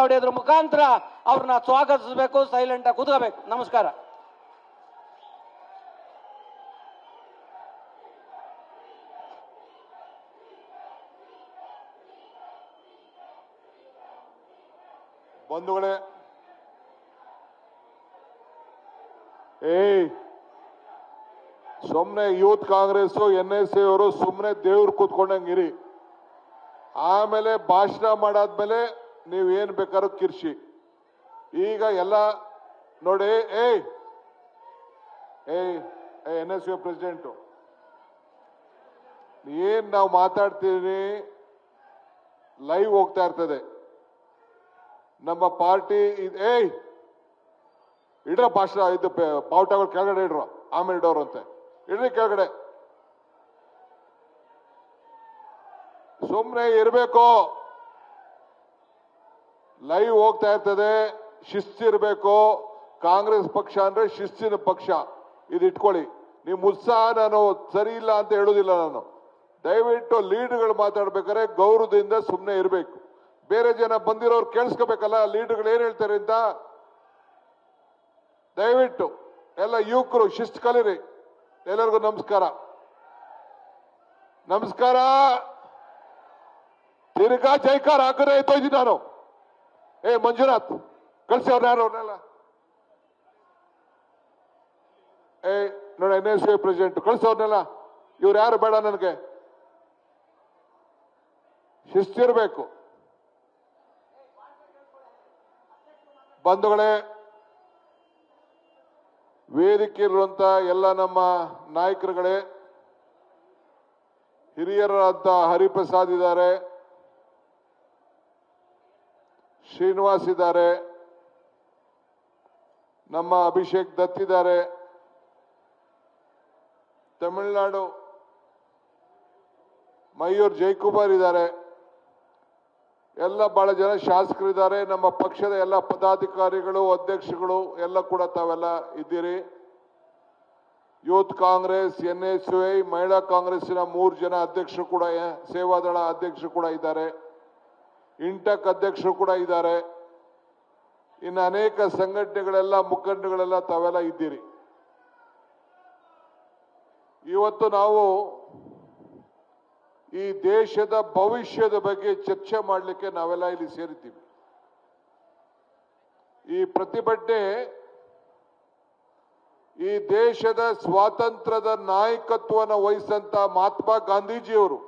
ಹೊಡೆಯೋದ್ರ ಮುಖಾಂತರ ಅವ್ರನ್ನ ಸ್ವಾಗತಿಸಬೇಕು, ಸೈಲೆಂಟ್ ಆಗಿ ಕೂತ್ಕೋಬೇಕು. ನಮಸ್ಕಾರ. ಬಂಧುಗಳೇ, ಸುಮ್ಮನೆ ಯೂತ್ ಕಾಂಗ್ರೆಸ್ NSA ಅವರು ಸುಮ್ಮನೆ ದೇವ್ರು ಕೂತ್ಕೊಂಡಂಗಿರಿ. ಆಮೇಲೆ ಭಾಷಣ ಮಾಡಾದ್ಮೇಲೆ ನೀವೇನ್ ಬೇಕಾದ್ರೂ ಕಿರ್ಚಿ. ಈಗ ಎಲ್ಲ ನೋಡಿ, NSA ಪ್ರೆಸಿಡೆಂಟು, ಏನ್ ನಾವು ಮಾತಾಡ್ತೀವಿ ಲೈವ್ ಹೋಗ್ತಾ ಇರ್ತದೆ. ನಮ್ಮ ಪಾರ್ಟಿ ಇಡ್ರ ಭಾಷಣ, ಇದು ಬಾವುಟಗಳು ಕೆಳಗಡೆ ಇಡ್ರು, ಆಮೇಲೆ ಇಡೋರು ಅಂತೆ ಇಡ್ರಿ ಕೆಳಗಡೆ. ಸುಮ್ಮನೆ ಇರಬೇಕು. ಲೈವ್ ಹೋಗ್ತಾ ಇರ್ತದೆ, ಶಿಸ್ತಿರ್ಬೇಕು. ಕಾಂಗ್ರೆಸ್ ಪಕ್ಷ ಅಂದ್ರೆ ಶಿಸ್ತಿನ ಪಕ್ಷ, ಇದು ಇಟ್ಕೊಳ್ಳಿ. ನೀವು ಉತ್ಸಾಹ ನಾನು ಸರಿ ಇಲ್ಲ ಅಂತ ಹೇಳುದಿಲ್ಲ. ನಾನು ದಯವಿಟ್ಟು ಲೀಡ್ಗಳು ಮಾತಾಡ್ಬೇಕಾದ್ರೆ ಗೌರವದಿಂದ ಸುಮ್ಮನೆ ಇರಬೇಕು. ಬೇರೆ ಜನ ಬಂದಿರೋರು ಕೇಳಿಸ್ಕೋಬೇಕಲ್ಲ ಲೀಡರ್ಗಳು ಏನ್ ಹೇಳ್ತಾರೆ ಅಂತ. ದಯವಿಟ್ಟು ಎಲ್ಲ ಯುವಕರು ಶಿಸ್ತು ಕಲೀರಿ. ಎಲ್ಲರಿಗೂ ನಮಸ್ಕಾರ. ನಮಸ್ಕಾರ. ತಿರ್ಗಾ ಜೈಕಾರ ಹಾಕರೆ ಇದ್ದೀನಿ ನಾನು. ಮಂಜುನಾಥ್ ಕಳ್ಸಿ ಅವ್ರನ್ನ, ಯಾರು ಅವ್ರನ್ನೆಲ್ಲ ನೋಡಿ, NSA ಪ್ರೆಸಿಡೆಂಟ್ ಕಳ್ಸಿ ಅವ್ರನ್ನೆಲ್ಲ. ಇವ್ರು ಯಾರು ಬೇಡ ನನಗೆ. ಶಿಸ್ತಿರ್ಬೇಕು. ಬಂಧುಗಳೇ, ವೇದಿಕೆಯಿರುವಂತ ಎಲ್ಲ ನಮ್ಮ ನಾಯಕರುಗಳೇ, ಹಿರಿಯರಾದ ಹರಿಪ್ರಸಾದ್ ಇದ್ದಾರೆ, ಶ್ರೀನಿವಾಸ್ ಇದ್ದಾರೆ, ನಮ್ಮ ಅಭಿಷೇಕ್ ದತ್ ಇದ್ದಾರೆ, ತಮಿಳುನಾಡು ಮಯೂರ್ ಜೈಕುಮಾರ್ ಇದ್ದಾರೆ, ಎಲ್ಲ ಬಹಳ ಜನ ಶಾಸಕರಿದ್ದಾರೆ. ನಮ್ಮ ಪಕ್ಷದ ಎಲ್ಲ ಪದಾಧಿಕಾರಿಗಳು, ಅಧ್ಯಕ್ಷಗಳು ಎಲ್ಲ ಕೂಡ ತಾವೆಲ್ಲ ಇದ್ದೀರಿ. ಯೂತ್ ಕಾಂಗ್ರೆಸ್, NSA, ಮಹಿಳಾ ಕಾಂಗ್ರೆಸ್ಸಿನ 3 ಜನ ಅಧ್ಯಕ್ಷರು ಕೂಡ, ಸೇವಾದಳ ಅಧ್ಯಕ್ಷರು ಕೂಡ ಇದ್ದಾರೆ, ಇಂಟಕ್ ಅಧ್ಯಕ್ಷರು ಕೂಡ ಇದ್ದಾರೆ. ಇನ್ನು ಅನೇಕ ಸಂಘಟನೆಗಳೆಲ್ಲ, ಮುಖಂಡಗಳೆಲ್ಲ ತಾವೆಲ್ಲ ಇದ್ದೀರಿ. ಇವತ್ತು ನಾವು ಈ ದೇಶದ ಭವಿಷ್ಯದ ಬಗ್ಗೆ ಚರ್ಚೆ ಮಾಡಲಿಕ್ಕೆ ನಾವೆಲ್ಲ ಇಲ್ಲಿ ಸೇರಿದ್ದೀವಿ. ಈ ಪ್ರತಿಭಟನೆ ಈ ದೇಶದ ಸ್ವಾತಂತ್ರ್ಯದ ನಾಯಕತ್ವವನ್ನು ವಹಿಸಿದಂತ ಮಹಾತ್ಮ ಗಾಂಧೀಜಿಯವರು